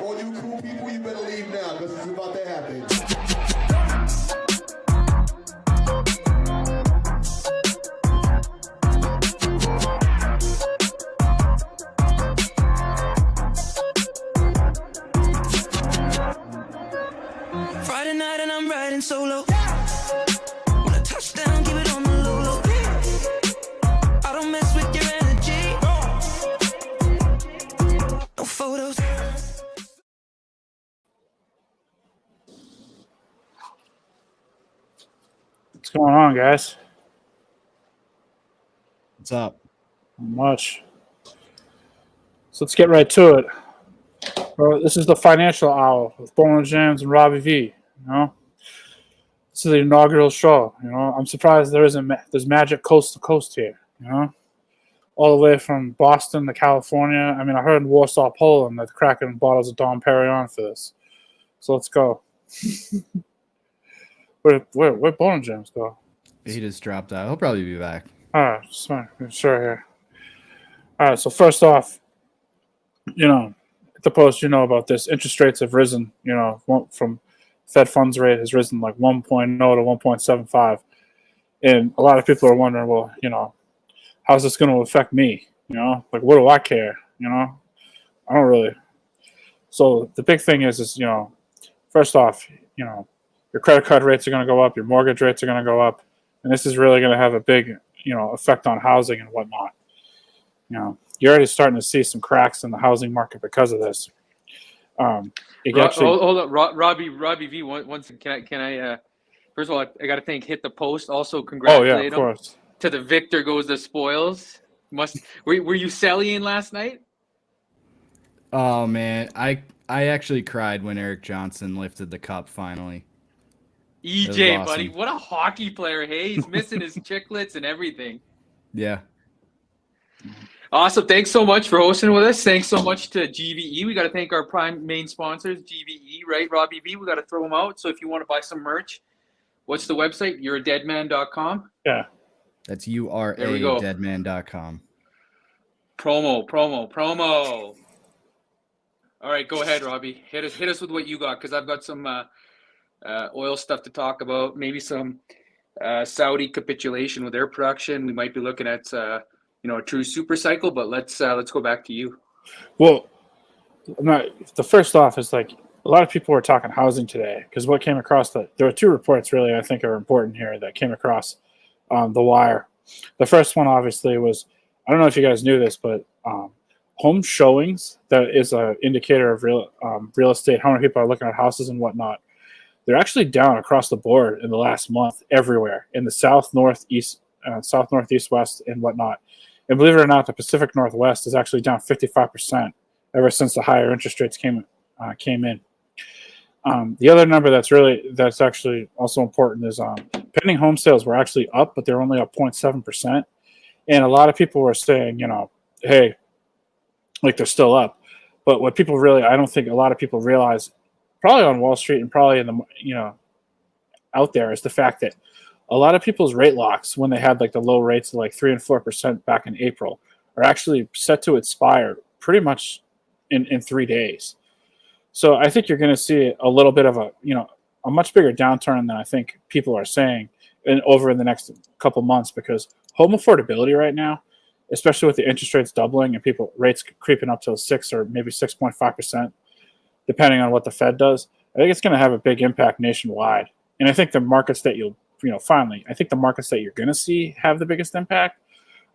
All you cool people, you better leave now because it's about to happen. Friday night and I'm riding solo. When I touch down, keep it on the low low. I don't mess with your energy. No photos. What's going on, guys? What's up? Not much. So let's get right to it. Well, this is the financial hour with Bowling Jamz and Robbie V. You know, this is the inaugural show. You know, I'm surprised there's magic coast to coast here. You know, all the way from Boston to California. I mean, I heard in Warsaw, Poland, that they're cracking bottles of Dom Perignon for this. So let's go. Where Bowling Jamz go? He just dropped out. He'll probably be back. All right, just making sure here. All right, so first off, you know, the post, you know about this. Interest rates have risen, you know, from Fed funds rate has risen like 1.0 to 1.75. And a lot of people are wondering, well, you know, how's this going to affect me? You know, like, what do I care? You know, I don't really. So the big thing is, you know, first off, you know, your credit card rates are going to go up, your mortgage rates are going to go up. And this is really going to have a big, you know, effect on housing and whatnot. You know, you're already starting to see some cracks in the housing market because of this. Hold up, Robbie V. Once can I? First of all, I got to thank Hit the Post. Also, congratulate him to the victor goes the spoils. Were you selling last night? Oh man, I actually cried when Eric Johnson lifted the cup finally. EJ, awesome. buddy, what a hockey player! Hey, he's missing his chiclets and everything. Yeah. Awesome. Thanks so much for hosting with us. Thanks so much to GVE. We got to thank our prime main sponsors, GVE, right? Robbie V. We got to throw them out. So if you want to buy some merch, what's the website? You'radeadman.com. Yeah. That's URAdeadman.com. Promo. All right, go ahead, Robbie. Hit us with what you got, because I've got some oil stuff to talk about. Maybe some Saudi capitulation with their production. We might be looking at you know, a true super cycle, but let's go back to you. Well, the first off is like a lot of people were talking housing today because what came across there were two reports really I think are important here that came across the wire. The first one obviously was, I don't know if you guys knew this, but home showings, that is an indicator of real estate, how many people are looking at houses and whatnot. They're actually down across the board in the last month everywhere in the south, northeast, west, and whatnot. And believe it or not, the Pacific Northwest is actually down 55% ever since the higher interest rates came in. The other number that's actually also important is pending home sales were actually up, but they're only up 0.7%. And a lot of people were saying, you know, hey, like they're still up. But what people really, I don't think a lot of people realize, probably on Wall Street and probably in the, you know, out there, is the fact that a lot of people's rate locks, when they had like the low rates of like 3 and 4% back in April, are actually set to expire pretty much in 3 days. So I think you're going to see a little bit of a much bigger downturn than I think people are saying over in the next couple months, because home affordability right now, especially with the interest rates doubling and rates creeping up to 6 or maybe 6.5%, depending on what the Fed does, I think it's going to have a big impact nationwide. And I think the markets that I think the markets that you're going to see have the biggest impact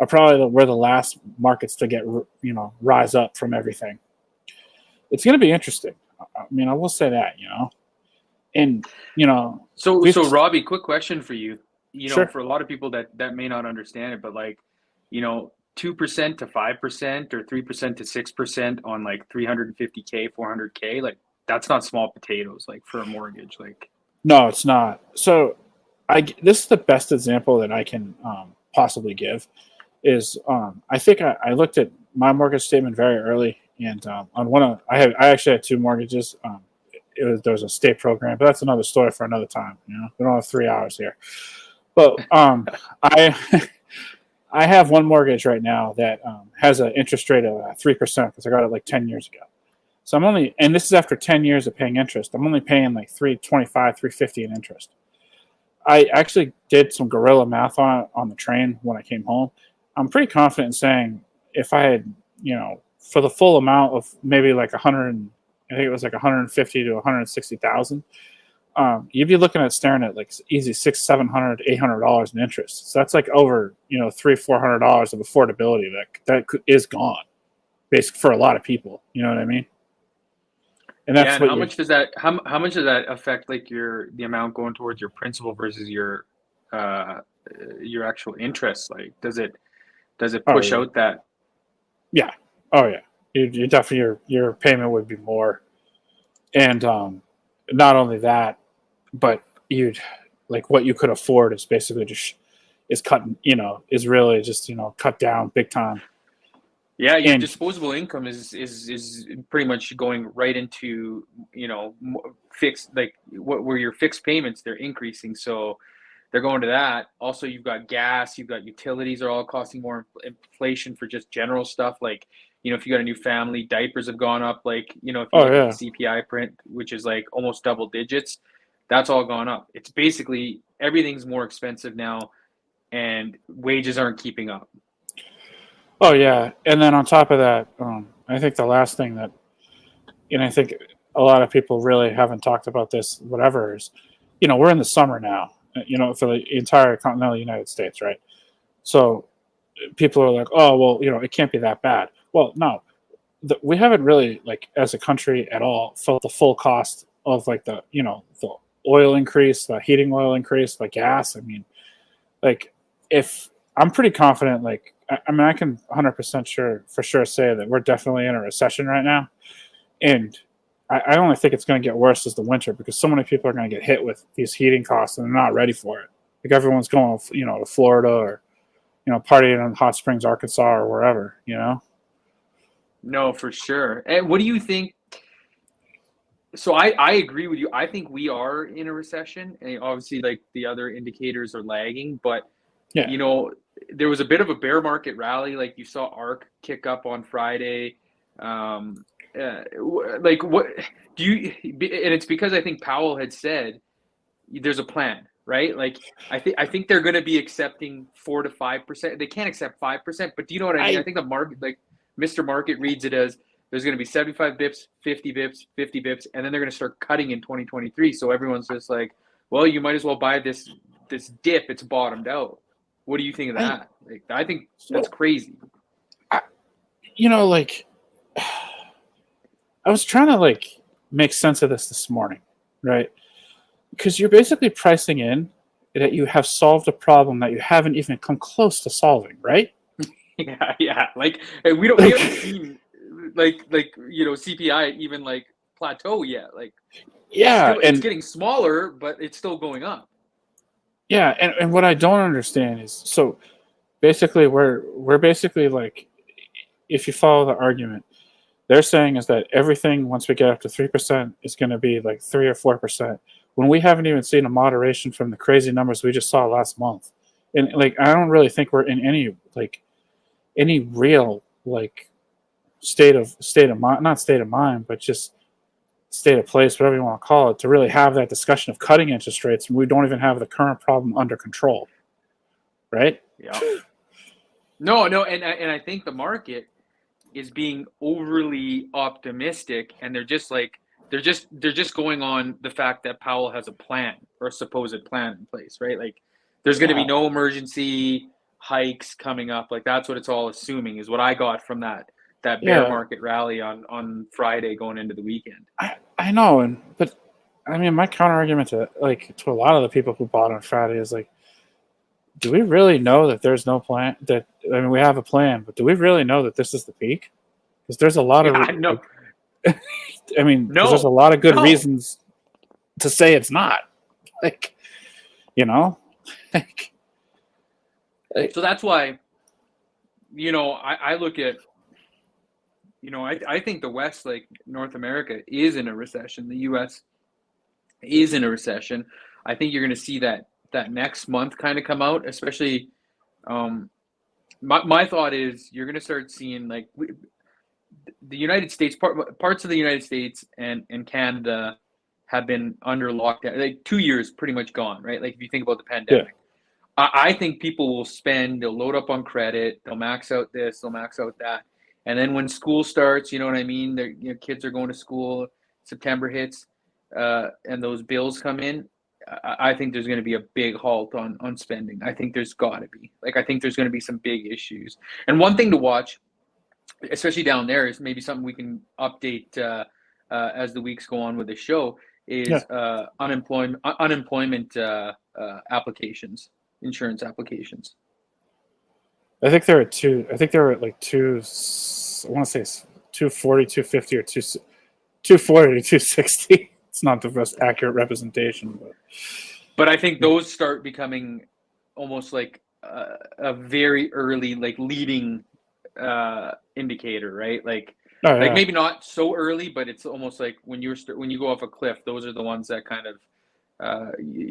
are probably where the last markets to get, you know, rise up from everything. It's going to be interesting. I mean, I will say that, you know, and, you know. So Robbie, quick question for you. You know, sure. For a lot of people that may not understand it, but like, you know, 2% to 5% or 3% to 6% on like 350K, 400K, like that's not small potatoes, like for a mortgage, like. No, it's not. So this is the best example that I can possibly give is I think I looked at my mortgage statement very early, and on one I actually had 2 mortgages. There was a state program, but that's another story for another time. You know, we don't have 3 hours here. But I have one mortgage right now that has an interest rate of 3% because I got it like 10 years ago. So I'm only, and this is after 10 years of paying interest. I'm only paying like 325, 350 in interest. I actually did some guerrilla math on the train when I came home. I'm pretty confident in saying if I had, for the full amount of maybe like 100, I think it was like 150 to 160,000, you'd be looking at staring at like easy $600, $700, $800 in interest. So that's like over, $300, $400 of affordability that is gone, basically for a lot of people. You know what I mean? And that's and how much does that affect like the amount going towards your principal versus your actual interest? Like, does it push out that? Yeah. Oh yeah. You definitely your payment would be more, and not only that, but you'd like what you could afford is basically just is cutting. Is really just cut down big time. Yeah, your disposable income is pretty much going right into fixed, like where your fixed payments, they're increasing, so they're going to that. Also, you've got gas, you've got utilities are all costing more, inflation for just general stuff like if you got a new family, diapers have gone up, like if you look at the CPI print, which is like almost double digits, that's all gone up. It's basically everything's more expensive now, and wages aren't keeping up. Oh yeah, and then on top of that, I think the last thing that, I think a lot of people really haven't talked about this. Whatever is, we're in the summer now. For the entire continental United States, right? So people are like, oh well, it can't be that bad. Well, no, we haven't really like as a country at all felt the full cost of like the the oil increase, the heating oil increase, the gas. I mean, like if I'm pretty confident, like. I mean, I can 100% for sure say that we're definitely in a recession right now, and I only think it's going to get worse as the winter because so many people are going to get hit with these heating costs and they're not ready for it. Like everyone's going, to Florida or, partying in Hot Springs, Arkansas, or wherever. No, for sure. And what do you think? So I agree with you. I think we are in a recession, and obviously, like the other indicators are lagging, but yeah. There was a bit of a bear market rally. Like you saw ARC kick up on Friday. Like what do you? And it's because I think Powell had said there's a plan, right? Like I think they're going to be accepting 4 to 5%. They can't accept 5%, but do you know what I mean? I think the market, like Mr. Market, reads it as there's going to be 75 bips, 50 bips, 50 bips, and then they're going to start cutting in 2023. So everyone's just like, well, you might as well buy this dip. It's bottomed out. What do you think of that? I think that's crazy. I was trying to make sense of this morning, right? Because you're basically pricing in that you have solved a problem that you haven't even come close to solving, right? Yeah. Like we haven't seen CPI even plateau yet. Like it's getting smaller, but it's still going up. Yeah, and what I don't understand is, so basically we're basically like, if you follow the argument, they're saying is that everything once we get up to 3% is going to be like 3 or 4%, when we haven't even seen a moderation from the crazy numbers we just saw last month, and I don't really think we're in any real state of mind, not state of mind, but just state of place, whatever you want to call it, to really have that discussion of cutting interest rates, and we don't even have the current problem under control, right? Yeah. No, and I think the market is being overly optimistic, and they're just going on the fact that Powell has a plan or a supposed plan in place, right? Like there's going to be no emergency hikes coming up. Like that's what it's all assuming, is what I got from that bear market rally on Friday going into the weekend. I know, but I mean, my counter argument to a lot of the people who bought on Friday is like, do we really know that there's no plan? We have a plan, but do we really know that this is the peak? Because there's a lot of no. There's a lot of good reasons to say it's not. So that's why, I look at, I think the West, like North America, is in a recession. The U.S. is in a recession. I think you're going to see that next month kind of come out, especially. My thought is you're going to start seeing the United States, parts of the United States and Canada have been under lockdown. Like 2 years pretty much gone, right? Like if you think about the pandemic. I think people will spend, they'll load up on credit, they'll max out this, they'll max out that. And then when school starts, you know what I mean? Kids are going to school, September hits, and those bills come in. I think there's going to be a big halt on spending. I think there's got to be. Like, I think there's going to be some big issues. And one thing to watch, especially down there, is maybe something we can update as the weeks go on with the show, is unemployment applications, insurance applications. I think they're at two. I think they're at like two. I want to say 240, 250, or 240 to 260. It's not the most accurate representation, but I think those start becoming almost like a very early, like leading indicator, right? Like, like maybe not so early, but it's almost like when you go off a cliff, those are the ones that kind of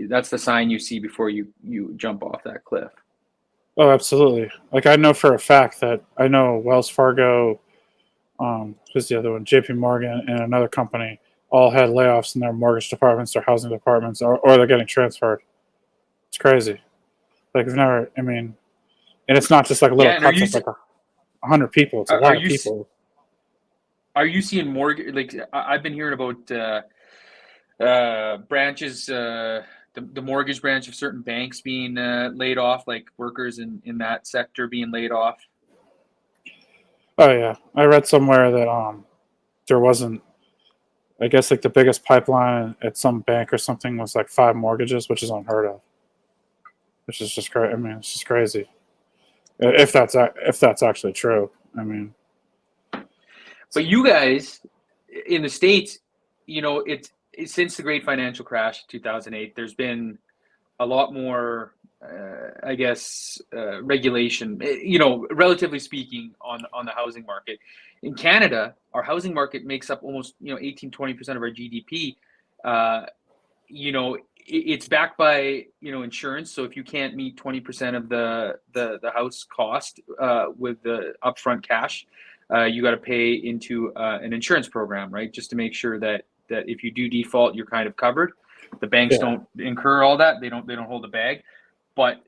that's the sign you see before you jump off that cliff. Oh, absolutely. Like, I know for a fact that I know Wells Fargo, who's the other one, JP Morgan, and another company all had layoffs in their mortgage departments, their housing departments, or they're getting transferred. It's crazy. Like, I've never, I mean, and it's not just like little cuts of like 100 people. It's a lot of people. Are you seeing mortgage, like, I've been hearing about branches, the mortgage branch of certain banks being laid off, like workers in that sector being laid off? Oh, yeah. I read somewhere that there wasn't, I guess, like the biggest pipeline at some bank or something was like 5 mortgages, which is unheard of. Which is just crazy. I mean, it's just crazy. If that's actually true. I mean. But you guys in the States, you know, it's since the great financial crash in 2008, there's been a lot more, I guess, regulation, you know, relatively speaking, on the housing market. In Canada, our housing market makes up almost, 18-20% of our GDP. You know, it's backed by, insurance. So if you can't meet 20% of the house cost with the upfront cash, you got to pay into an insurance program, right? Just to make sure that if you do default, you're kind of covered. The banks don't incur all that. They don't hold the bag. But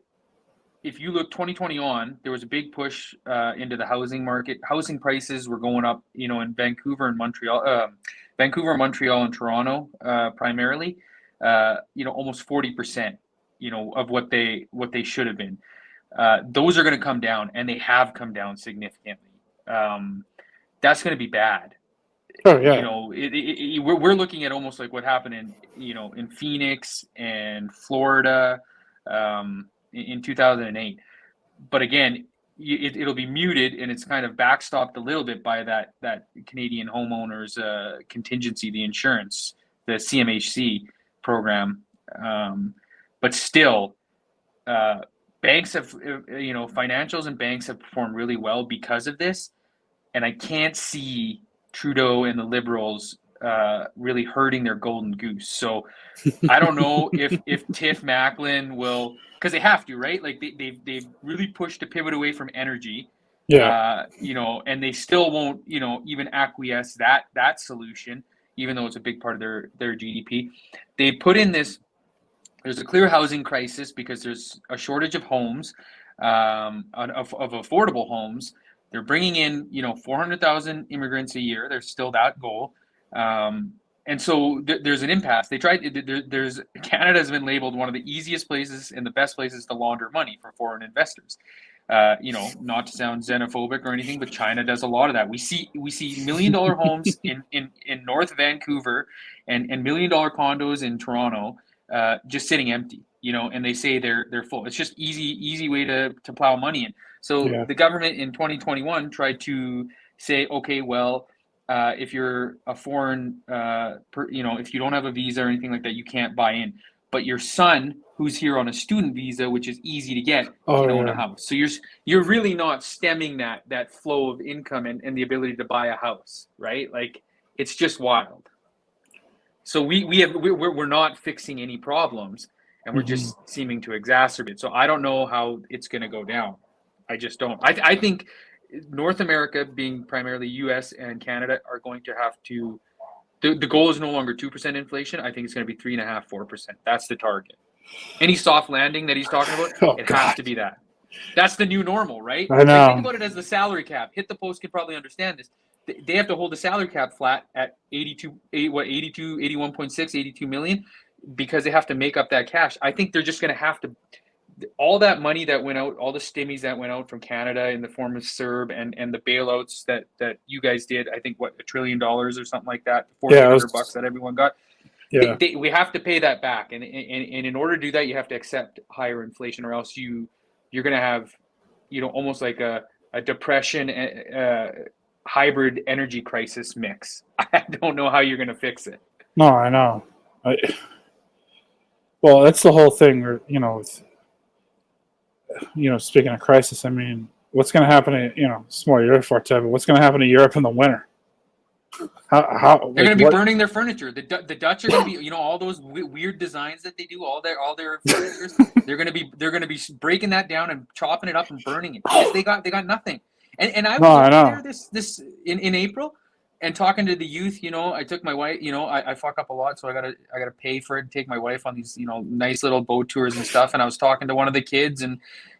if you look 2020 on, there was a big push into the housing market. Housing prices were going up, in Vancouver and Montreal, and Toronto primarily. Almost 40%, of what they should have been. Those are going to come down, and they have come down significantly. That's going to be bad. Oh yeah. We're looking at almost like what happened in Phoenix and Florida in 2008. But again, it'll be muted, and it's kind of backstopped a little bit by that Canadian homeowners contingency, the insurance, the CMHC program. But still, banks have, financials and banks have performed really well because of this. And I can't see Trudeau and the Liberals really hurting their golden goose. So I don't know if Tiff Macklin will, because they have to, right? Like they've really pushed to pivot away from energy. Yeah. And they still won't, even acquiesce that solution, even though it's a big part of their GDP. They put in this. There's a clear housing crisis because there's a shortage of homes, of affordable homes. They're bringing in, 400,000 immigrants a year. There's still that goal. And so there's an impasse. Canada has been labeled one of the easiest places and the best places to launder money for foreign investors. Not to sound xenophobic or anything, but China does a lot of that. We see $1 million homes in North Vancouver and $1 million condos in Toronto, just sitting empty, and they say they're full. It's just easy way to plow money in. So the government in 2021 tried to say, okay, well, if you're a foreign, if you don't have a visa or anything like that, you can't buy in. But your son, who's here on a student visa, which is easy to get, can own a house. So you're really not stemming that flow of income and the ability to buy a house, right? Like, it's just wild. So we're not fixing any problems, and we're just seeming to exacerbate. So I don't know how it's going to go down. I just don't. I think North America, being primarily U.S. and Canada, are going to have to. The goal is no longer 2% inflation. I think it's going to be 3.5%, 4%. That's the target. Any soft landing that he's talking about, has to be that. That's the new normal, right? I know. Like, think about it as the salary cap. Hit the Post can probably understand this. They have to hold the salary cap flat at 81.6, 82 million, because they have to make up that cash. I think they're just going to have to. All that money that went out, all the stimmies that went out from Canada in the form of CERB and the bailouts that you guys did, I think, $1 trillion or something like that, $1,400 that everyone got. Yeah. We have to pay that back, and in order to do that, you have to accept higher inflation, or else you're going to have, almost like a depression, hybrid energy crisis mix. I don't know how you're going to fix it. No, I know. Well, that's the whole thing. With, speaking of crisis, I mean, what's going to happen to, it's more Europe for but what's going to happen to Europe in the winter? How they're going to be burning their furniture. The Dutch are going to be, all those weird designs that they do, all their furniture. they're going to be breaking that down and chopping it up and burning it, because they got nothing. And I was there this in April, and talking to the youth. I took my wife. I fuck up a lot, so I gotta pay for it and take my wife on these nice little boat tours and stuff. And I was talking to one of the kids, and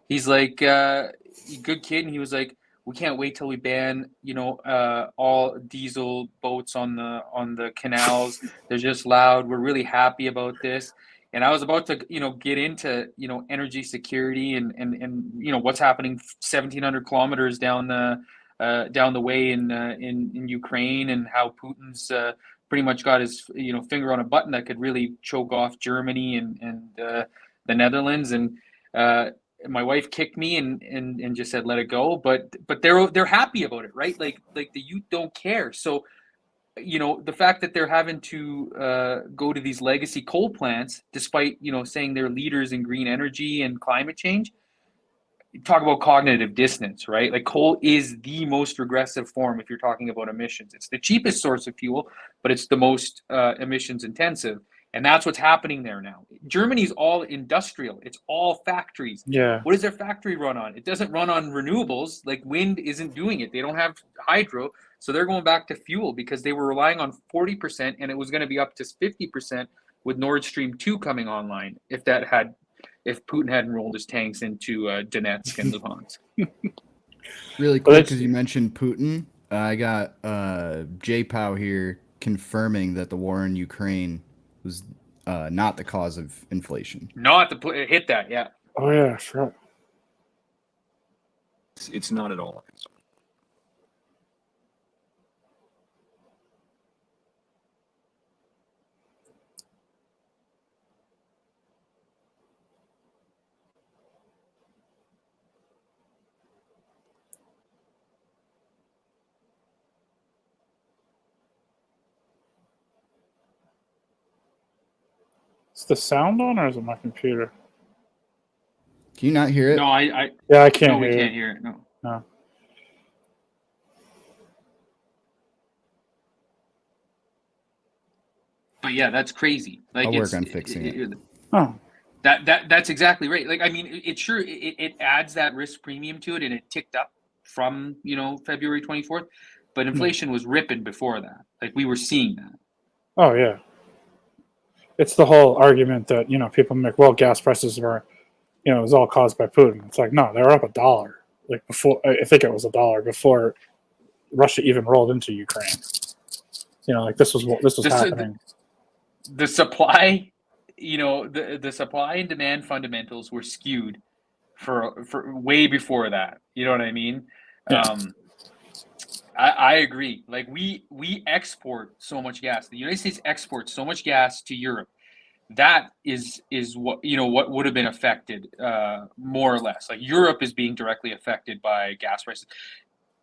he's like, good kid, and he was like, we can't wait till we ban all diesel boats on the canals. They're just loud. We're really happy about this. And I was about to get into energy security and what's happening 1,700 kilometers down the way in Ukraine, and how Putin's pretty much got his finger on a button that could really choke off Germany and the Netherlands. And my wife kicked me and just said, let it go. But they're happy about it, right? Like the youth don't care. So, the fact that they're having to go to these legacy coal plants, despite, saying they're leaders in green energy and climate change, talk about cognitive dissonance, right? Like, coal is the most regressive form if you're talking about emissions. It's the cheapest source of fuel, but it's the most emissions intensive. And that's what's happening there now. Germany's all industrial. It's all factories. Yeah. What does their factory run on? It doesn't run on renewables. Like, wind isn't doing it. They don't have hydro. So they're going back to fuel, because they were relying on 40%, and it was going to be up to 50% with Nord Stream 2 coming online, if Putin hadn't rolled his tanks into Donetsk and Luhansk. Really quick, because you mentioned Putin, I got J-Pow here confirming that the war in Ukraine was not the cause of inflation. Hit that, yeah. Oh yeah, sure. It's not at all a concern. Is the sound on, or is it my computer? Can you not hear it? No, I can't no, we hear can't it. hear it. No. No. But yeah, that's crazy. Like, I'll work on fixing it. Oh. That's exactly right. Like, I mean, it adds that risk premium to it, and it ticked up from February 24th, but inflation was ripping before that. Like, we were seeing that. Oh yeah. It's the whole argument that people make. Well, gas prices were, it was all caused by Putin. It's like, no, they were up $1. Like, before, I think it was $1 before Russia even rolled into Ukraine. Like this was happening. The supply, the supply and demand fundamentals were skewed for way before that. You know what I mean? Yeah. I agree. Like, we export so much gas. The United States exports so much gas to Europe. That is what what would have been affected, more or less. Like, Europe is being directly affected by gas prices.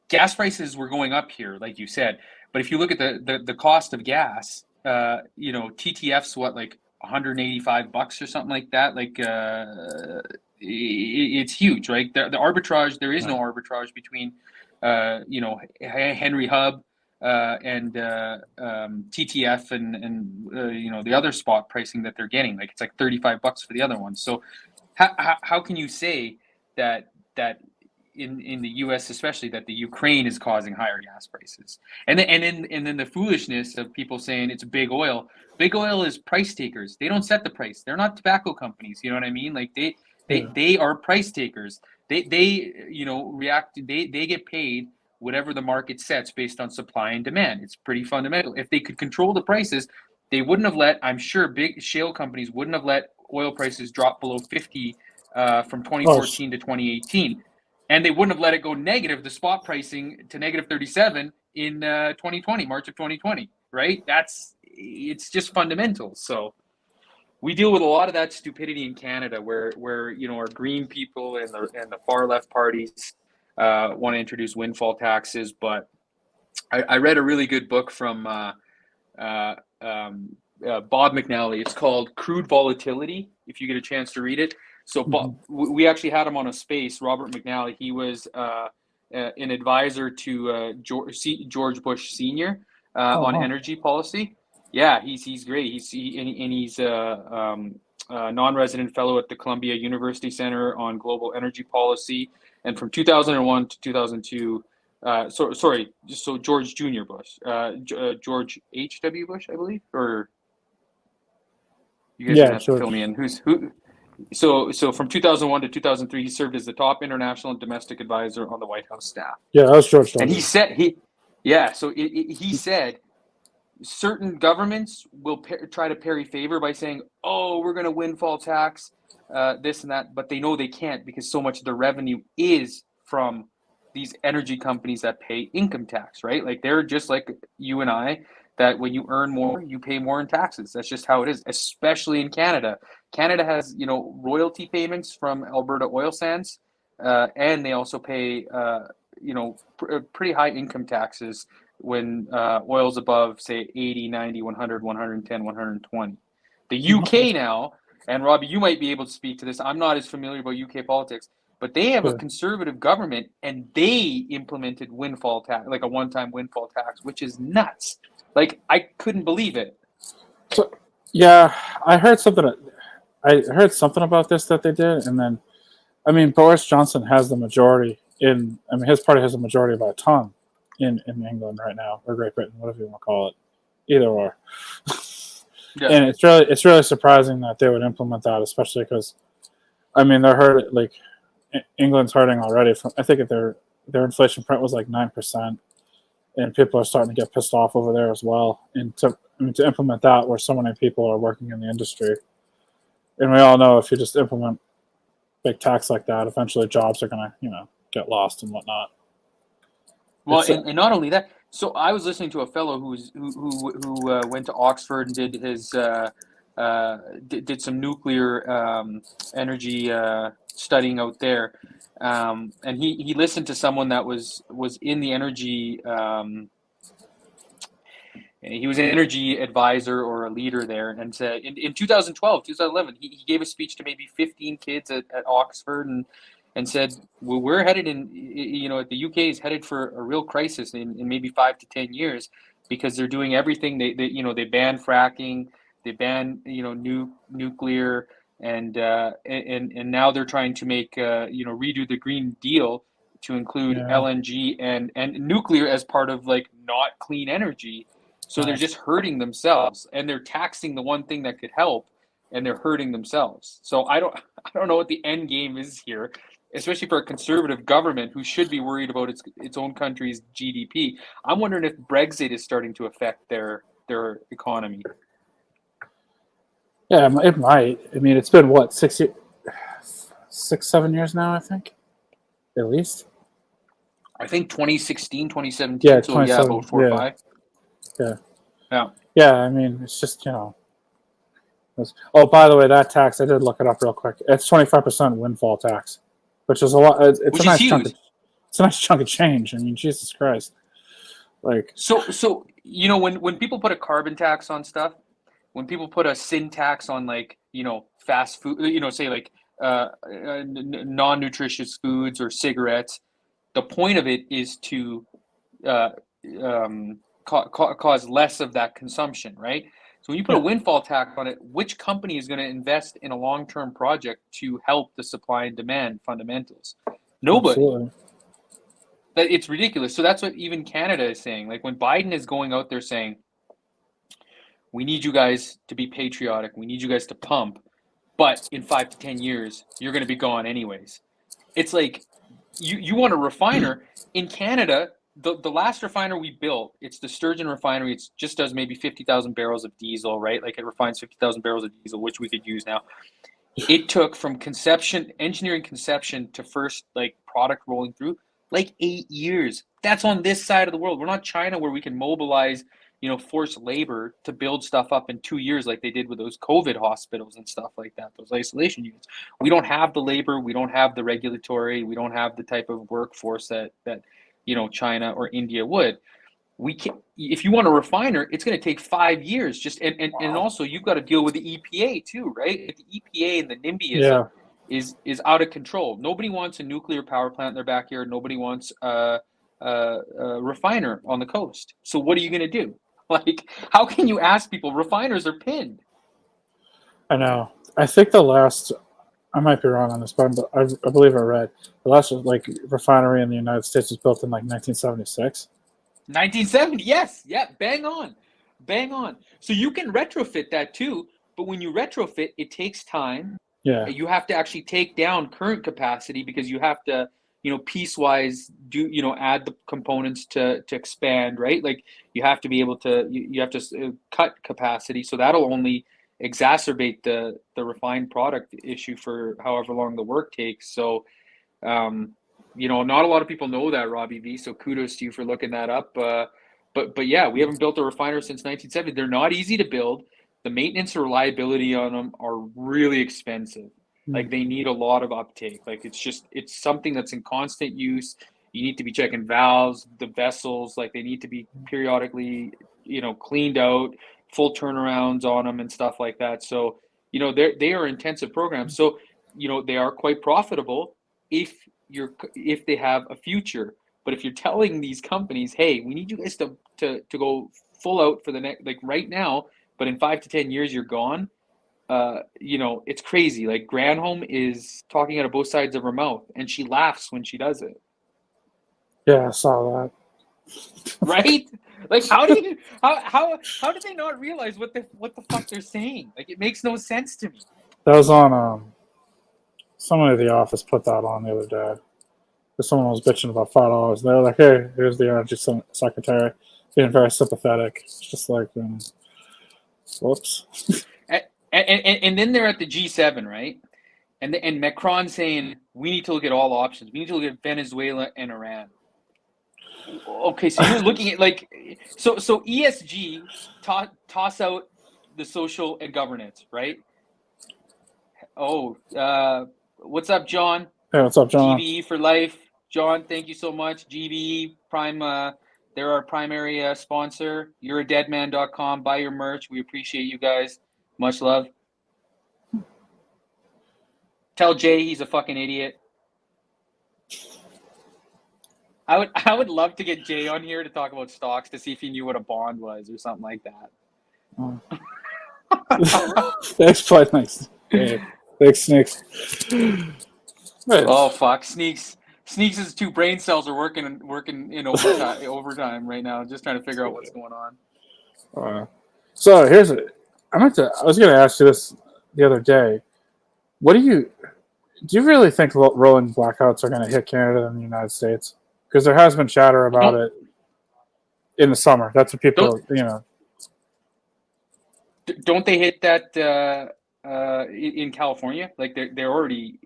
Gas prices were going up here, like you said. But if you look at the cost of gas, TTF's like $185 or something like that. Like, it's huge, right? The arbitrage, there is no arbitrage between Henry Hub and TTF and the other spot pricing that they're getting. Like, it's like $35 for the other one. So how can you say that in the U.S. especially that the Ukraine is causing higher gas prices, and then the foolishness of people saying it's big oil. Big oil is price takers. They don't set the price. They're not tobacco companies. You know what I mean? Like they are price takers. They react. They get paid whatever the market sets based on supply and demand. It's pretty fundamental. If they could control the prices, they wouldn't have let. I'm sure big shale companies wouldn't have let oil prices drop below 50 from 2014 to 2018. And they wouldn't have let it go negative, the spot pricing to negative 37 in 2020, March of 2020, right? It's just fundamental. So we deal with a lot of that stupidity in Canada where our green people and the far left parties want to introduce windfall taxes. But I read a really good book from Bob McNally. It's called Crude Volatility, if you get a chance to read it. So we actually had him on a space, Robert McNally. He was an advisor to George Bush Sr. On energy policy. Yeah, he's great. He's a non-resident fellow at the Columbia University Center on Global Energy Policy. And from 2001 to 2002, George Jr. Bush, George H.W. Bush, I believe, or you guys have to fill me in. Who? So from 2001 to 2003, he served as the top international and domestic advisor on the White House staff. Yeah, that was George W. And he said he said certain governments will try to parry favor by saying, "Oh, we're going to windfall tax this and that," but they know they can't because so much of the revenue is from these energy companies that pay income tax, right? Like they're just like you and I, that when you earn more, you pay more in taxes. That's just how it is, especially in Canada. Canada has, royalty payments from Alberta oil sands, and they also pay, pretty high income taxes when oil's above, say, 80, 90, 100, 110, 120. The UK now, and Robbie, you might be able to speak to this. I'm not as familiar about UK politics, but they have a conservative government, and they implemented windfall tax, like a one-time windfall tax, which is nuts. Like, I couldn't believe it. So, yeah, I heard something about this that they did, and then, Boris Johnson has the majority his party has a majority by a ton in England right now, or Great Britain, whatever you want to call it, either or. Yeah. And it's really surprising that they would implement that, especially because, they're hurt. Like, England's hurting already. I think their inflation print was like 9%. And people are starting to get pissed off over there as well. And to implement that where so many people are working in the industry. And we all know if you just implement big tax like that, eventually jobs are going to, get lost and whatnot. Well, and not only that. So I was listening to a fellow who went to Oxford and did his did some nuclear energy studying out there. And he listened to someone that was in the energy. He was an energy advisor or a leader there, and said in 2012, 2011, he gave a speech to maybe 15 kids at Oxford and said, well, we're headed the UK is headed for a real crisis in maybe 5 to 10 years because they're doing everything. They ban fracking, they ban nuclear. And now they're trying to make redo the Green Deal to include LNG and nuclear as part of like not clean energy. So they're just hurting themselves, and they're taxing the one thing that could help, and they're hurting themselves. So I don't know what the end game is here, especially for a conservative government who should be worried about its own country's GDP. I'm wondering if Brexit is starting to affect their economy. Yeah, it might. It's been what, 7 years now, I think, at least. I think 2016, 2017. Yeah, so yeah, about 4 or 5. Yeah. Yeah, it's just by the way, that tax, I did look it up real quick. It's 25% windfall tax, which is a lot. It's a nice chunk. It's a nice chunk of change. Jesus Christ. Like so when people put a carbon tax on stuff. When people put a sin tax on fast food, say like non-nutritious foods or cigarettes, the point of it is to cause less of that consumption, right? So when you put a windfall tax on it, which company is going to invest in a long-term project to help the supply and demand fundamentals? Nobody. Absolutely. It's ridiculous. So that's what even Canada is saying. Like when Biden is going out there saying, we need you guys to be patriotic. We need you guys to pump. But in 5 to 10 years, you're going to be gone anyways. It's like you want a refiner. In Canada, the last refiner we built, it's the Sturgeon refinery. It just does maybe 50,000 barrels of diesel, right? Like it refines 50,000 barrels of diesel, which we could use now. It took from engineering conception to first like product rolling through, like 8 years. That's on this side of the world. We're not China where we can mobilize, forced labor to build stuff up in 2 years like they did with those COVID hospitals and stuff like that, those isolation units. We don't have the labor. We don't have the regulatory. We don't have the type of workforce that China or India would. We can, if you want a refiner, it's going to take 5 years. And also you've got to deal with the EPA too, right? The EPA and the NIMBY is out of control. Nobody wants a nuclear power plant in their backyard. Nobody wants a refiner on the coast. So what are you going to do? Like, how can you ask people? Refiners are pinned. I know. I think I might be wrong on this, but I believe I read the last refinery in the United States was built in 1976. 1970, yes, yeah, bang on. So you can retrofit that too, but when you retrofit, it takes time. Yeah, you have to actually take down current capacity because you have to, piecewise add the components to expand, right? Like you have to be able to, you have to cut capacity, so that'll only exacerbate the refined product issue for however long the work takes. So, not a lot of people know that, Robbie V. So kudos to you for looking that up. But yeah, we haven't built a refiner since 1970. They're not easy to build. The maintenance and reliability on them are really expensive. Like they need a lot of uptake. Like it's something that's in constant use. You need to be checking valves, the vessels, like they need to be periodically, cleaned out, full turnarounds on them and stuff like that. So, they are intensive programs. So, they are quite profitable if they have a future. But if you're telling these companies, hey, we need you guys to go full out for the next, like right now, but in 5 to 10 years you're gone. It's crazy. Like Granholm is talking out of both sides of her mouth, and she laughs when she does it. Yeah, I saw that. Right? Like how do they not realize what the fuck they're saying? Like it makes no sense to me. That was on someone at the office put that on the other day. Someone was bitching about $5. They were like, "Hey, here's the energy secretary," being very sympathetic. It's just like, whoops. And then they're at the G7, right? And Macron saying we need to look at all options. We need to look at Venezuela and Iran. Okay, so you're looking at so ESG toss out the social and governance, right? Oh, what's up, John? Hey, what's up, John? GBE for life. John, thank you so much. GBE Prime, they're our primary sponsor. YourADeadman.com. Buy your merch. We appreciate you guys. Much love. Tell Jay he's a fucking idiot. I would love to get Jay on here to talk about stocks to see if he knew what a bond was or something like that. Thanks, Bud. Nice. Yeah. Thanks, Sneaks. Oh fuck, Sneaks' 2 brain cells are working in overtime right now, just trying to figure out what's going on. So here's it. I was going to ask you this the other day. Do you really think rolling blackouts are going to hit Canada and the United States? Because there has been chatter about it in the summer. That's what people, Don't they hit that in California? Like they're already,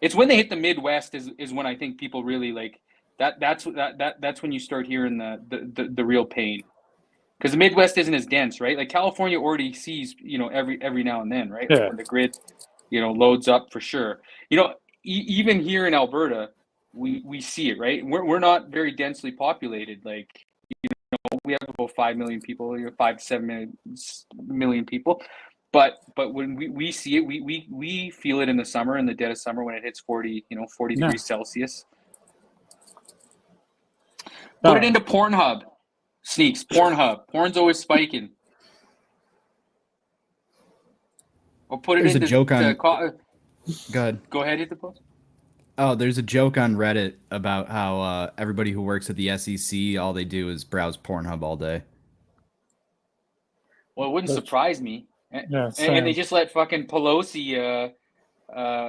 it's when they hit the Midwest is when I think people really like that. That's when you start hearing the real pain. Because the Midwest isn't as dense, right? Like California already sees, every now and then, right? Yeah. When the grid, loads up for sure. Even here in Alberta, we see it, right? We're not very densely populated. Like, we have about 5 million people, 5 to 7 million people. But when we see it, we feel it in the summer, in the dead of summer when it hits 40 degrees Celsius. Put it into Pornhub. Sneaks, Pornhub. Porn's always spiking. Or put it There's into a joke on. Go Go ahead. Go ahead, hit the post. Oh, there's a joke on Reddit about how everybody who works at the SEC, all they do is browse Pornhub all day. Well, it wouldn't That's- surprise me. Yeah, And same. they just let fucking Pelosi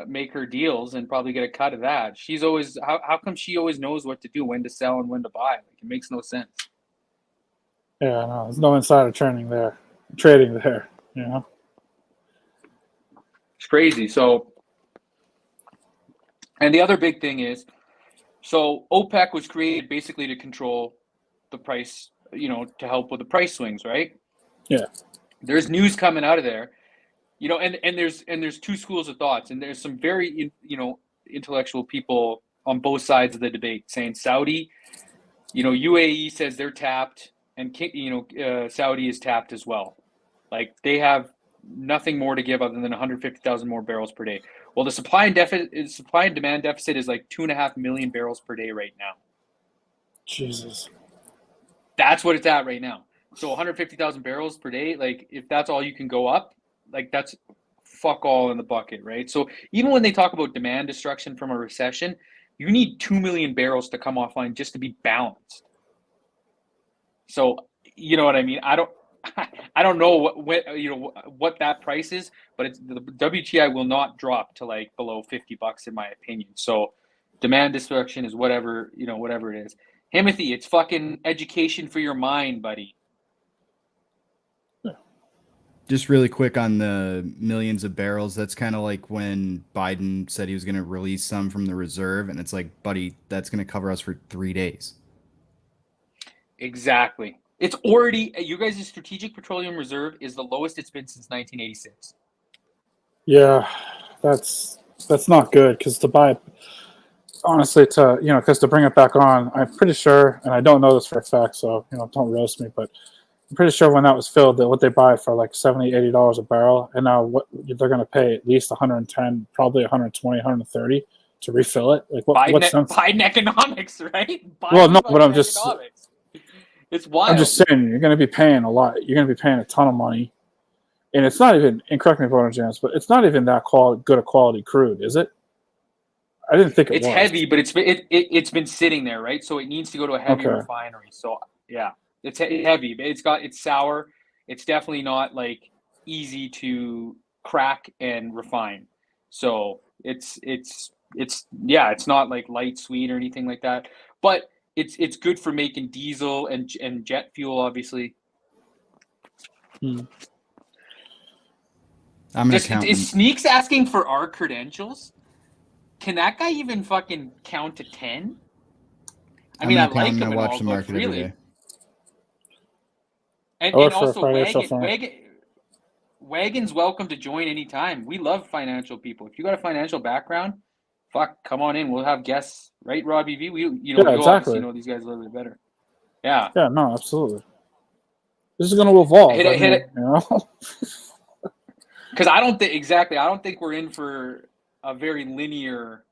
make her deals and probably get a cut of that. She's always how come she always knows what to do, when to sell and when to buy? Like, it makes no sense. Yeah, no, there's no insider trading there. You know. It's crazy. So, and the other big thing is, so OPEC was created basically to control the price, to help with the price swings, right? Yeah. There's news coming out of there, and there's two schools of thoughts, and there's some very intellectual people on both sides of the debate saying Saudi, UAE says they're tapped, and Saudi is tapped as well. Like, they have nothing more to give other than 150,000 more barrels per day. Well, the supply and demand deficit is like 2.5 million barrels per day right now. Jesus. That's what it's at right now. So 150,000 barrels per day, like, if that's all you can go up, like, that's fuck all in the bucket, right? So even when they talk about demand destruction from a recession, you need 2 million barrels to come offline just to be balanced. So, you know what I mean? I don't know what that price is, but the WTI will not drop to like below $50 in my opinion. So demand destruction is whatever it is. Timothy, it's fucking education for your mind, buddy. Just really quick on the millions of barrels. That's kind of like when Biden said he was going to release some from the reserve, and it's like, buddy, that's going to cover us for 3 days. Exactly. It's already, you guys' strategic petroleum reserve is the lowest it's been since 1986. Yeah, that's not good, because to buy, honestly, because to bring it back on, I'm pretty sure, and I don't know this for a fact, so don't roast me, but I'm pretty sure when that was filled, that what they buy for like $70-$80 a barrel, and now what they're going to pay at least 110, probably 120, 130 to refill it. Like, what sense? Biden economics, right? Well, no, but I'm just. Economics. It's wild. I'm just saying, you're going to be paying a lot. You're going to be paying a ton of money, and it's not even. And correct me if I'm wrong, Jamz, but it's not even that good a quality crude, is it? I didn't think it was. It's heavy, but it's been sitting there, right? So it needs to go to a heavy refinery. So yeah, it's heavy, but it's sour. It's definitely not like easy to crack and refine. So it's not like light sweet or anything like that, but it's good for making diesel and jet fuel, obviously. I'm an accountant. Is Sneaks asking for our credentials? Can that guy even fucking count to 10? I mean, I like him and all, but really. And also, Wagon's welcome to join anytime. We love financial people. If you got a financial background, fuck, come on in. We'll have guests, right, Robbie V? We obviously know these guys a little bit better. Yeah. Yeah, no, absolutely. This is going to evolve. Hit it. Because I don't think we're in for a very linear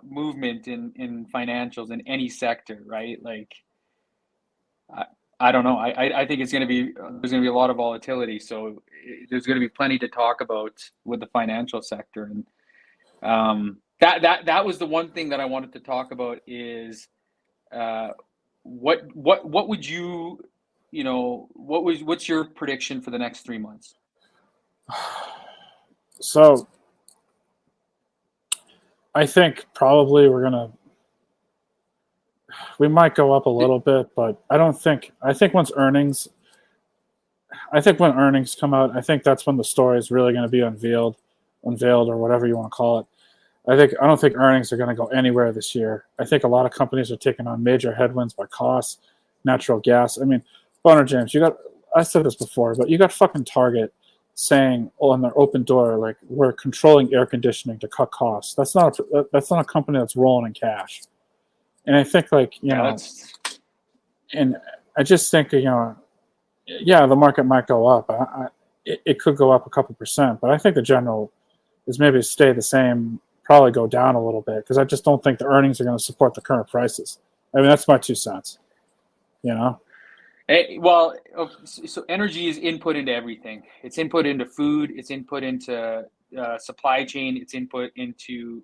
movement in financials in any sector, right? Like, I don't know. I think there's going to be a lot of volatility. So there's going to be plenty to talk about with the financial sector. And that was the one thing that I wanted to talk about is what would you, what's your prediction for the next 3 months? So I think probably we might go up a little bit, but I think when earnings come out, I think that's when the story is really going to be unveiled or whatever you want to call it. I don't think earnings are going to go anywhere this year. I think a lot of companies are taking on major headwinds by costs, natural gas. I mean, Boner James, I said this before, but you got fucking Target saying on their open door, like, we're controlling air conditioning to cut costs. That's not a company that's rolling in cash. And I think, like, and I just think, the market might go up. It could go up a couple percent, but I think the general is maybe stay the same, probably go down a little bit, because I just don't think the earnings are going to support the current prices. I mean, that's my 2 cents, Well, so energy is input into everything. It's input into food. It's input into supply chain. It's input into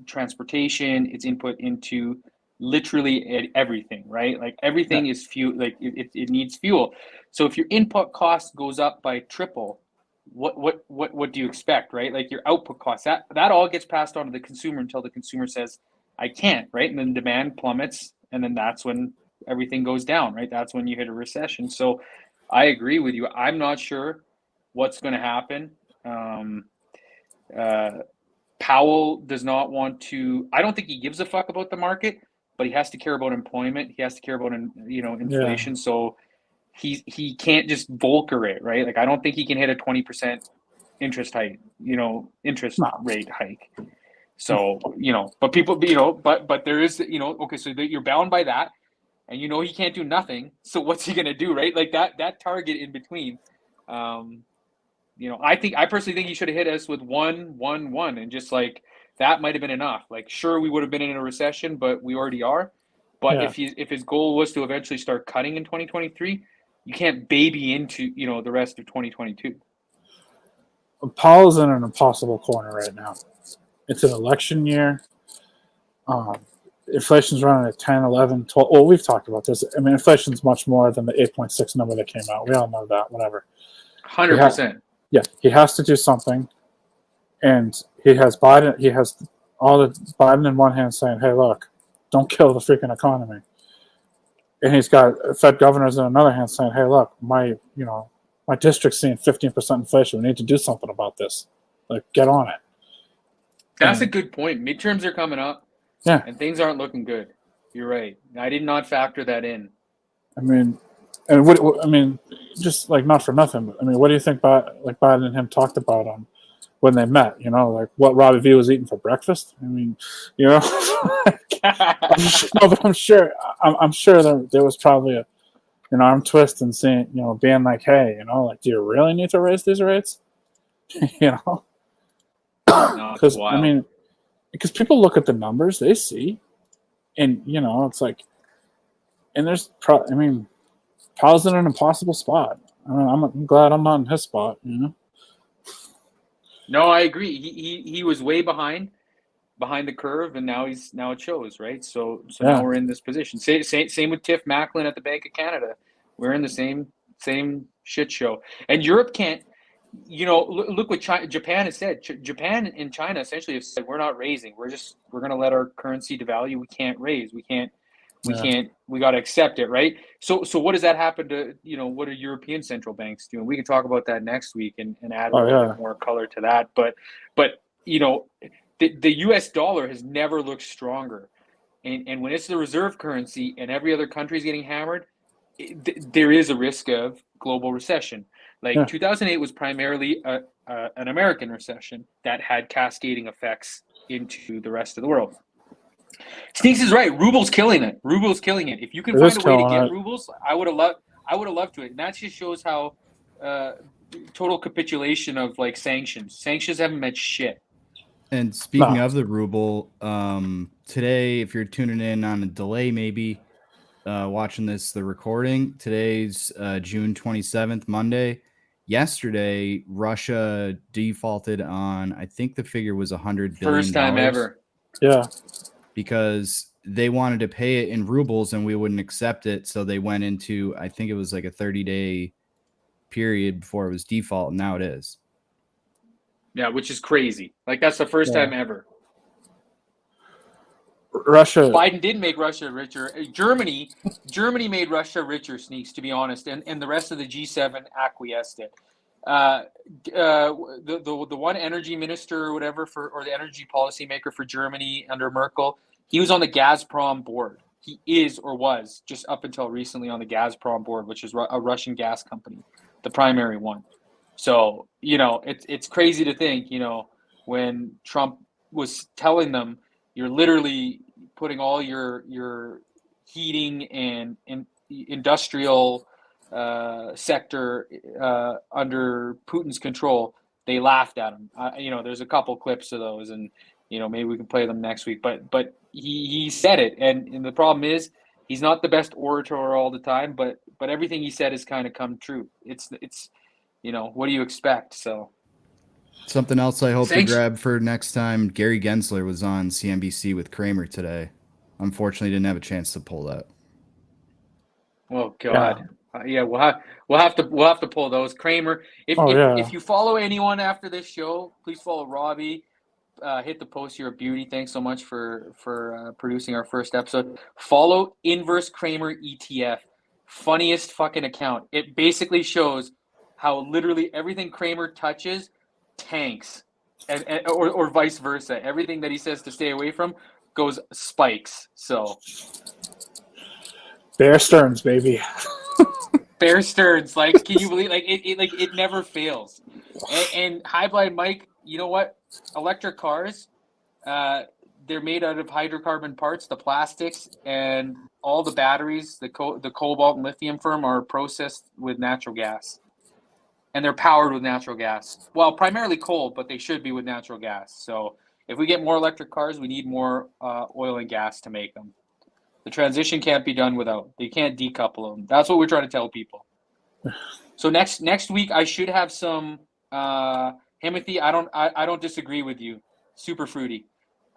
transportation, it's input into literally everything, right? Like everything is fuel, like it needs fuel. So if your input cost goes up by triple, what do you expect, right? Like your output costs, that all gets passed on to the consumer until the consumer says, I can't, right? And then demand plummets, and then that's when everything goes down, right? That's when you hit a recession. So I agree with you. I'm not sure what's going to happen. Powell does not want to. I don't think he gives a fuck about the market, but he has to care about employment. He has to care about inflation. Yeah. So he can't just Volcker it, right? Like I don't think he can hit a 20% interest hike, rate hike. So but people, but there is, okay, so you're bound by that, and he can't do nothing. So what's he gonna do, right? Like that target in between. I personally think he should have hit us with 1-1-1, and just like that might have been enough. Like, sure, we would have been in a recession, but we already are. But if his goal was to eventually start cutting in 2023, you can't baby into the rest of 2022. Powell's in an impossible corner right now. It's an election year. Inflation's running at 10, 11, 12. Well, we've talked about this. I mean, inflation's much more than the 8.6 number that came out. We all know that. Whatever. 100%. Yeah, he has to do something, and he has Biden. He has all the Biden in one hand saying, "Hey, look, don't kill the freaking economy," and he's got Fed governors in another hand saying, "Hey, look, my district's seeing 15% inflation. We need to do something about this. Like, get on it." That's a good point. Midterms are coming up, and things aren't looking good. You're right. I did not factor that in. I mean, just like not for nothing. But, I mean, what do you think Biden and him talked about when they met? Like what Robbie V was eating for breakfast. I mean, I'm sure there was probably an arm twist and saying, being like, hey, like, do you really need to raise these rates? Because I mean, because people look at the numbers, they see, and it's like, and there's Powell's in an impossible spot. I'm glad I'm not in his spot. No, I agree. He was way behind the curve, and now it shows, right? So now we're in this position. Same with Tiff Macklin at the Bank of Canada. We're in the same shit show, and Europe can't. Look what Japan has said. Japan and China essentially have said, we're not raising. We're going to let our currency devalue. We can't raise. We can't. We got to accept it, right? So what does that happen to, what are European central banks doing? We can talk about that next week and add a little bit more color to that. But the US dollar has never looked stronger. And when it's the reserve currency and every other country is getting hammered, there is a risk of global recession. 2008 was primarily an American recession that had cascading effects into the rest of the world. Sneaks is right. Ruble's killing it. If you can find a way to get rubles, I would have loved to. And that just shows how total capitulation of sanctions. Sanctions haven't meant shit. And speaking of the ruble, today, if you're tuning in on a delay, maybe watching the recording, today's June 27th, Monday. Yesterday, Russia defaulted on, I think the figure was $100 billion. First time ever. Yeah. Because they wanted to pay it in rubles and we wouldn't accept it. So they went into, I think it was like a 30-day period before it was default, and now it is. Yeah, which is crazy. That's the first time ever. Russia. Biden did make Russia richer. Germany made Russia richer, Sneaks, to be honest, and the rest of the G7 acquiesced it. The one energy minister or whatever or the energy policymaker for Germany under Merkel, he was on the Gazprom board. He is or was just up until recently on the Gazprom board, which is a Russian gas company, the primary one. So it's crazy to think when Trump was telling them, you're literally putting all your heating and industrial sector under Putin's control. They laughed at him. There's a couple clips of those, and maybe we can play them next week. But he said it, and the problem is he's not the best orator all the time, but everything he said has kind of come true. It's what do you expect? So Something else I hope to Thanks. grab for next time. Gary Gensler was on CNBC with Kramer today. Unfortunately, didn't have a chance to pull that. Oh God. Yeah, we'll have to pull those. Kramer, if you follow anyone after this show, please follow Robbie. Hit the post. You're a beauty. Thanks so much for producing our first episode. Follow Inverse Kramer ETF. Funniest fucking account. It basically shows how literally everything Kramer touches tanks, or vice versa. Everything that he says to stay away from goes spikes. So Bear Stearns, baby. Bear Stearns, like, can you believe? Like it never fails. And High Blind Mike, you know what? Electric cars, they're made out of hydrocarbon parts, the plastics, and all the batteries, the cobalt and lithium are processed with natural gas, and they're powered with natural gas. Well, primarily coal, but they should be with natural gas. So if we get more electric cars, we need more oil and gas to make them. The transition can't be done without. They can't decouple them. That's what we're trying to tell people. So next week I should have some Timothy. I don't disagree with you. Super fruity.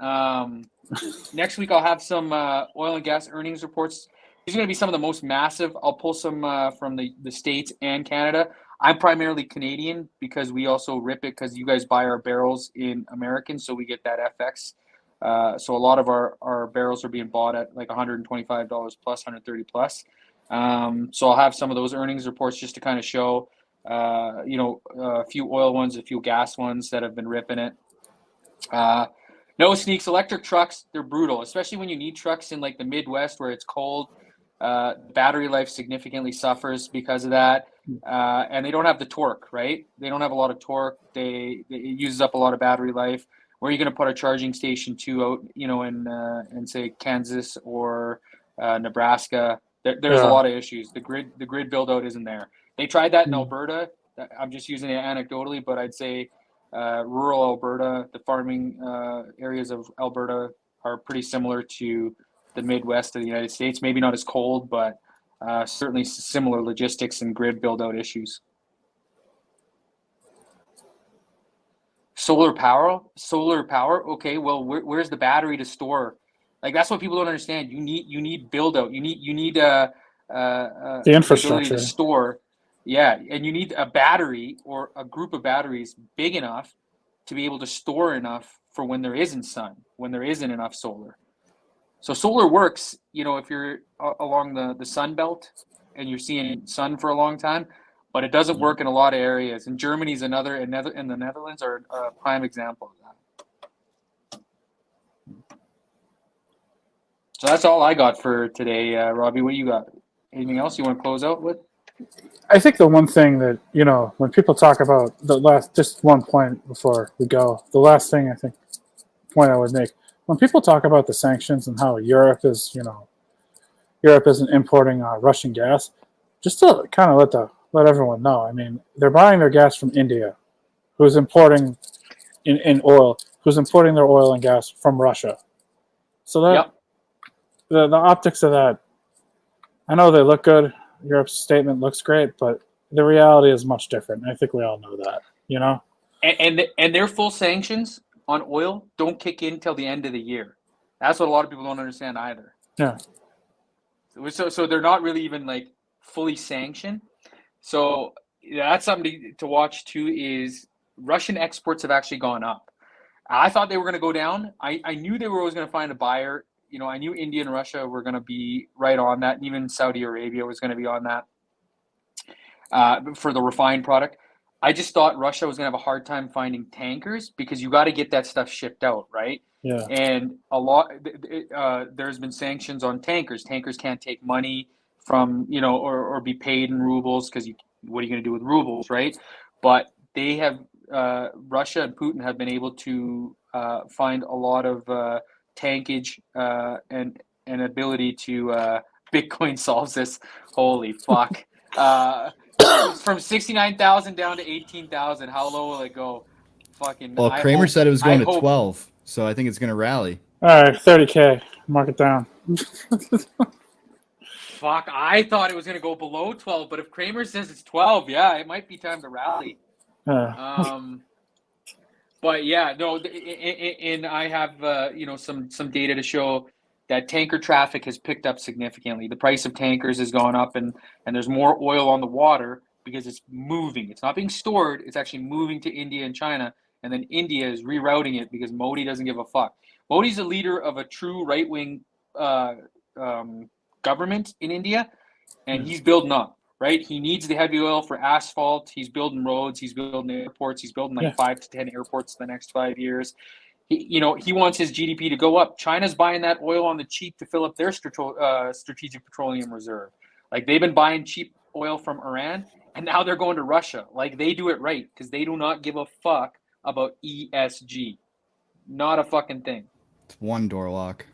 Next week I'll have some oil and gas earnings reports. These are going to be some of the most massive. I'll pull some from the States and Canada. I'm primarily Canadian because we also rip it because you guys buy our barrels in American, so we get that FX. So a lot of our barrels are being bought at like $125 plus, $130 plus. So I'll have some of those earnings reports just to kind of show, a few oil ones, a few gas ones that have been ripping it. No sneaks. Electric trucks, they're brutal, especially when you need trucks in like the Midwest where it's cold. Battery life significantly suffers because of that. And they don't have the torque, right? They don't have a lot of torque. It uses up a lot of battery life. Where are you going to put a charging station out, in say Kansas or Nebraska? There's a lot of issues. The grid build out isn't there. They tried that in Alberta. I'm just using it anecdotally, but I'd say rural Alberta, the farming areas of Alberta are pretty similar to the Midwest of the United States. Maybe not as cold, but certainly similar logistics and grid build out issues. Solar power. Okay, well, where's the battery to store? Like that's what people don't understand. You need build out. You need the infrastructure to store. Yeah, and you need a battery or a group of batteries big enough to be able to store enough for when there isn't sun, when there isn't enough solar. So solar works, if you're along the sun belt and you're seeing sun for a long time. But it doesn't work in a lot of areas. And Germany's another, and the Netherlands are a prime example of that. So that's all I got for today, Robbie. What you got? Anything else you want to close out with? I think the one thing that, when people talk about just one point before we go, the last thing point I would make, when people talk about the sanctions and how Europe isn't importing Russian gas, just to kind of let everyone know. I mean, they're buying their gas from India, who's importing in oil, who's importing their oil and gas from Russia. So that the optics of that, I know they look good. Europe's statement looks great, but the reality is much different. I think we all know that, And their full sanctions on oil don't kick in till the end of the year. That's what a lot of people don't understand either. Yeah. So they're not really even like fully sanctioned. So that's something to watch too. Is Russian exports have actually gone up. I thought they were going to go down. I knew they were always going to find a buyer. I knew India and Russia were going to be right on that, and even Saudi Arabia was going to be on that for the refined product. I just thought Russia was going to have a hard time finding tankers because you got to get that stuff shipped out, right? Yeah. And there's been sanctions on tankers. Tankers can't take money from, or be paid in rubles because what are you going to do with rubles, right? But they have, Russia and Putin have been able to find a lot of tankage and ability to, Bitcoin solves this. Holy fuck. From 69,000 down to 18,000. How low will it go? Fucking. Well, Kramer said it was going to 12, so I think it's going to rally. All right, 30K. Mark it down. Fuck, I thought it was going to go below 12, but if Kramer says it's 12, yeah, it might be time to rally. But yeah, no, and I have some data to show that tanker traffic has picked up significantly. The price of tankers has gone up, and there's more oil on the water because it's moving. It's not being stored; it's actually moving to India and China, and then India is rerouting it because Modi doesn't give a fuck. Modi's a leader of a true right-wing government in India, and he's building up. Right, he needs the heavy oil for asphalt. He's building roads. He's building airports. He's building like 5 to 10 airports in the next 5 years. He wants his GDP to go up. China's buying that oil on the cheap to fill up their strategic petroleum reserve. Like they've been buying cheap oil from Iran, and now they're going to Russia. Like they do it right because they do not give a fuck about ESG. Not a fucking thing. It's one door lock,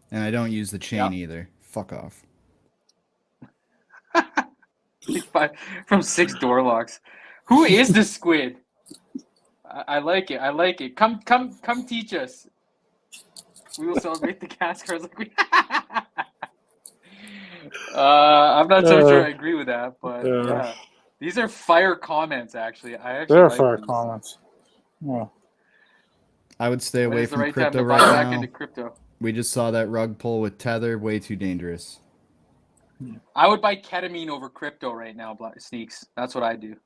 and I don't use the chain either. Fuck off. From 6 door locks. Who is the squid? I like it. I like it. Come teach us. We will celebrate the cast cards like we. I'm not so sure I agree with that, but yeah. These are fire comments. Actually, they're fire comments. Yeah. I would stay away from crypto right now. Into crypto. We just saw that rug pull with Tether. Way too dangerous. I would buy ketamine over crypto right now, Sneaks. That's what I do.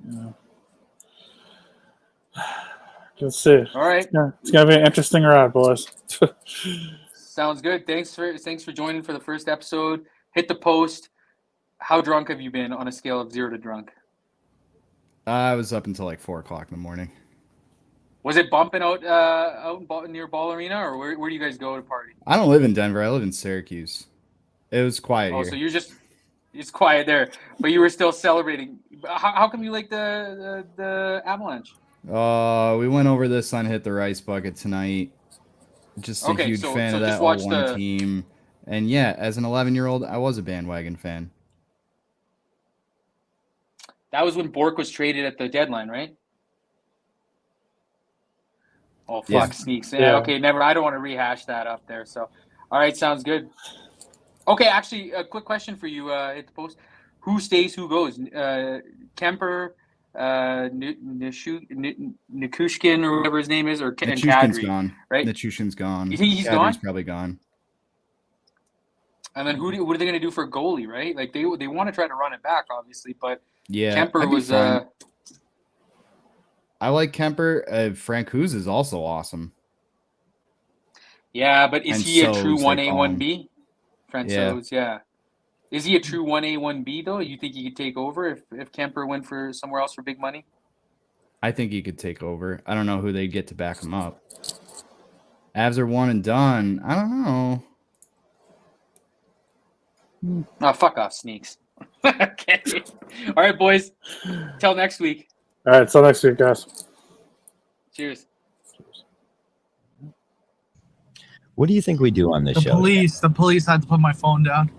Yeah. Let's see. All right. It's gonna be an interesting ride, boys. Sounds good. Thanks for joining for the first episode. Hit the post. How drunk have you been on a scale of 0 to drunk? I was up until like 4 o'clock in the morning. Was it bumping out near Ball Arena, or where do you guys go to party? I don't live in Denver. I live in Syracuse. It was quiet here. So it's quiet there, but you were still celebrating. How come you like the Avalanche? We went over this on Hit the Rice Bucket tonight. Just a huge fan of that one team. And yeah, as an 11-year-old, I was a bandwagon fan. That was when Bork was traded at the deadline, right? Oh, fuck, Sneaks. Yeah, okay, never. I don't want to rehash that up there. So, all right, sounds good. Okay, actually, a quick question for you at the post. Who stays, who goes? Kemper, Nikushkin, or whatever his name is, or Nichushkin's gone. Right? Nichushkin's gone. You think he's Kadri's gone? Probably gone. And then what are they going to do for goalie, right? Like they want to try to run it back, obviously, but Kemper was. I like Kemper. Frank Hughes is also awesome. Yeah, but is he a true 1A, 1B? Francouz, yeah. Is he a true 1A, 1B, though? You think he could take over if Kemper went for somewhere else for big money? I think he could take over. I don't know who they'd get to back him up. Avs are one and done. I don't know. Oh, fuck off, Sneaks. Okay. All right, boys. Till next week. All right, till next week, guys. Cheers. What do you think we do on this show? The police had to put my phone down.